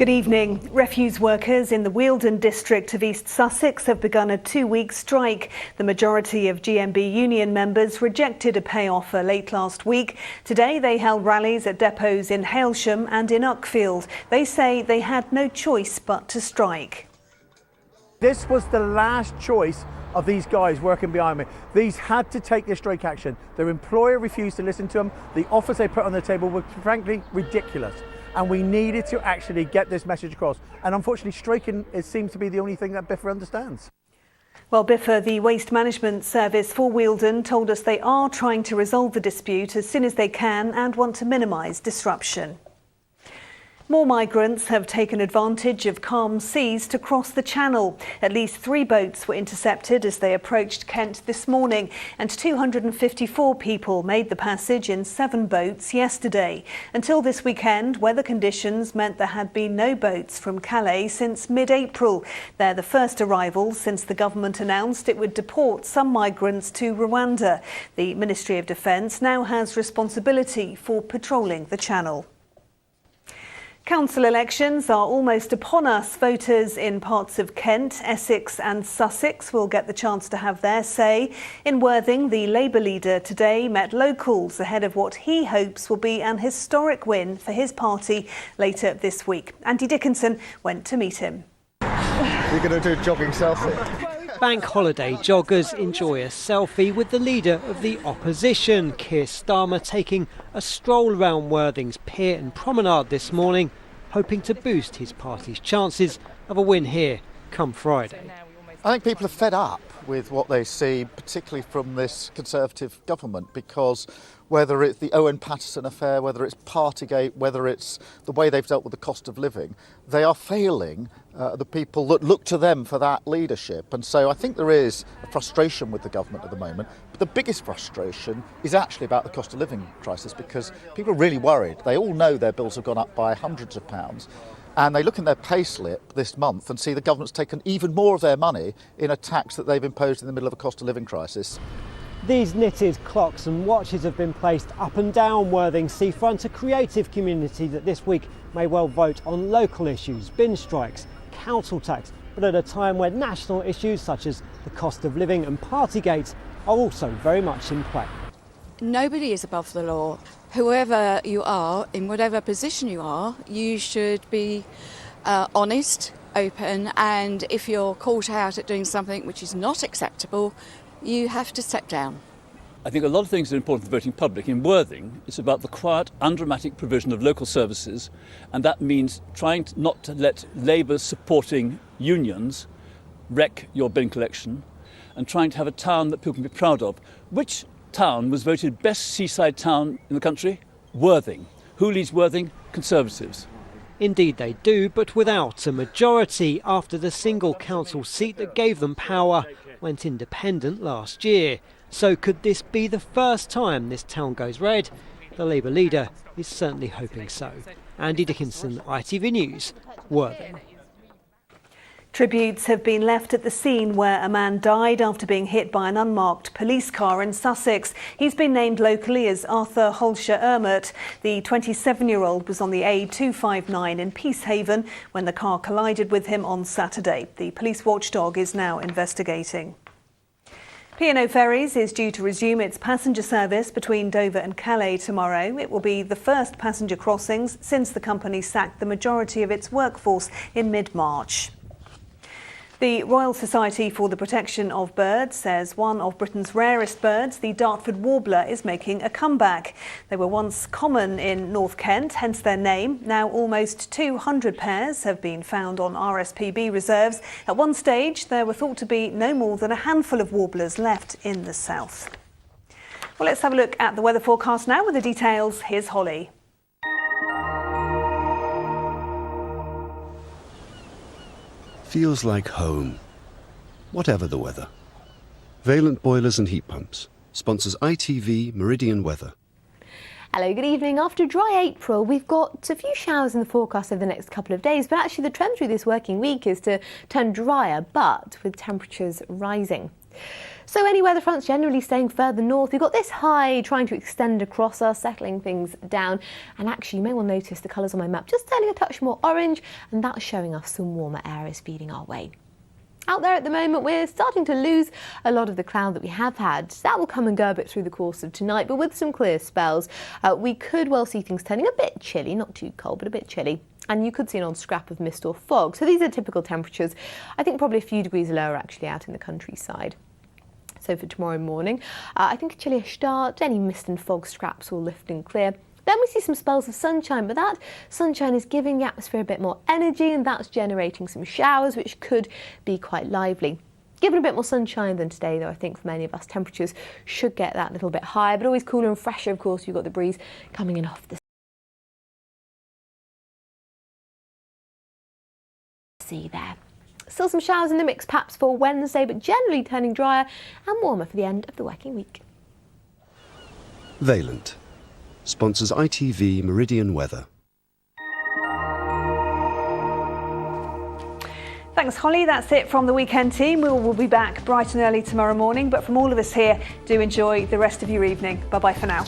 Good evening. Refuse workers in the Wealden district of East Sussex have begun a 2-week strike. The majority of GMB union members rejected a pay offer late last week. Today they held rallies at depots in Hailsham and in Uckfield. They say they had no choice but to strike. This was the last choice of these guys working behind me. These had to take this strike action. Their employer refused to listen to them. The offers they put on the table were frankly ridiculous. And we needed to actually get this message across. And unfortunately, striking seems to be the only thing that Biffa understands. Well, Biffa, the waste management service for Wealden, told us they are trying to resolve the dispute as soon as they can and want to minimise disruption. More migrants have taken advantage of calm seas to cross the channel. At least 3 boats were intercepted as they approached Kent this morning, and 254 people made the passage in 7 boats yesterday. Until this weekend, weather conditions meant there had been no boats from Calais since mid-April. They're the first arrivals since the government announced it would deport some migrants to Rwanda. The Ministry of Defence now has responsibility for patrolling the channel. Council elections are almost upon us. Voters in parts of Kent, Essex and Sussex will get the chance to have their say. In Worthing, the Labour leader today met locals ahead of what he hopes will be an historic win for his party later this week. Andy Dickinson went to meet him. You're going to do a jogging selfie? Bank holiday joggers enjoy a selfie with the leader of the opposition, Keir Starmer, taking a stroll around Worthing's pier and promenade this morning, hoping to boost his party's chances of a win here come Friday. I think people are fed up with what they see, particularly from this Conservative government, because whether it's the Owen Paterson affair, whether it's Partygate, whether it's the way they've dealt with the cost of living, they are failing the people that look to them for that leadership. And so I think there is a frustration with the government at the moment. But the biggest frustration is actually about the cost of living crisis, because people are really worried. They all know their bills have gone up by hundreds of pounds. And they look in their payslip this month and see the government's taken even more of their money in a tax that they've imposed in the middle of a cost of living crisis. These knitted clocks and watches have been placed up and down Worthing seafront, a creative community that this week may well vote on local issues, bin strikes, council tax, but at a time where national issues such as the cost of living and Partygate are also very much in play. Nobody is above the law. Whoever you are, in whatever position you are, you should be honest, open, and if you're caught out at doing something which is not acceptable, you have to step down. I think a lot of things are important for the voting public. In Worthing, it's about the quiet, undramatic provision of local services, and that means trying not to let Labour supporting unions wreck your bin collection, and trying to have a town that people can be proud of. Which town was voted best seaside town in the country? Worthing. Who leads Worthing? Conservatives. Indeed they do, but without a majority after the single council seat that gave them power went independent last year. So could this be the first time this town goes red? The Labour leader is certainly hoping so. Andy Dickinson, ITV News, Worthing. Tributes have been left at the scene where a man died after being hit by an unmarked police car in Sussex. He's been named locally as Arthur Holscher-Ermert. The 27-year-old was on the A259 in Peacehaven when the car collided with him on Saturday. The police watchdog is now investigating. P&O Ferries is due to resume its passenger service between Dover and Calais tomorrow. It will be the first passenger crossings since the company sacked the majority of its workforce in mid-March. The Royal Society for the Protection of Birds says one of Britain's rarest birds, the Dartford warbler, is making a comeback. They were once common in North Kent, hence their name. Now almost 200 pairs have been found on RSPB reserves. At one stage, there were thought to be no more than a handful of warblers left in the south. Well, let's have a look at the weather forecast now with the details. Here's Holly. Feels like home, whatever the weather. Valent Boilers and Heat Pumps sponsors ITV Meridian Weather. Hello, good evening. After a dry April, we've got a few showers in the forecast over the next couple of days, but actually the trend through this working week is to turn drier, but with temperatures rising. So any weather fronts generally staying further north. We've got this high trying to extend across us, settling things down. And actually, you may well notice the colours on my map just turning a touch more orange, and that's showing us some warmer areas feeding our way. Out there at the moment, we're starting to lose a lot of the cloud that we have had. That will come and go a bit through the course of tonight, but with some clear spells, we could well see things turning a bit chilly, not too cold, but a bit chilly. And you could see an odd scrap of mist or fog. So these are typical temperatures. I think probably a few degrees lower actually out in the countryside. So for tomorrow morning, I think a chillish start. Any mist and fog scraps will lift and clear. Then we see some spells of sunshine, but that sunshine is giving the atmosphere a bit more energy, and that's generating some showers, which could be quite lively. Given a bit more sunshine than today, though, I think for many of us, temperatures should get that little bit higher, but always cooler and fresher, of course. You've got the breeze coming in off the sea there. Still some showers in the mix perhaps for Wednesday, but generally turning drier and warmer for the end of the working week. Valent sponsors ITV Meridian Weather. Thanks, Holly. That's it from the weekend team. We'll be back bright and early tomorrow morning. But from all of us here, do enjoy the rest of your evening. Bye-bye for now.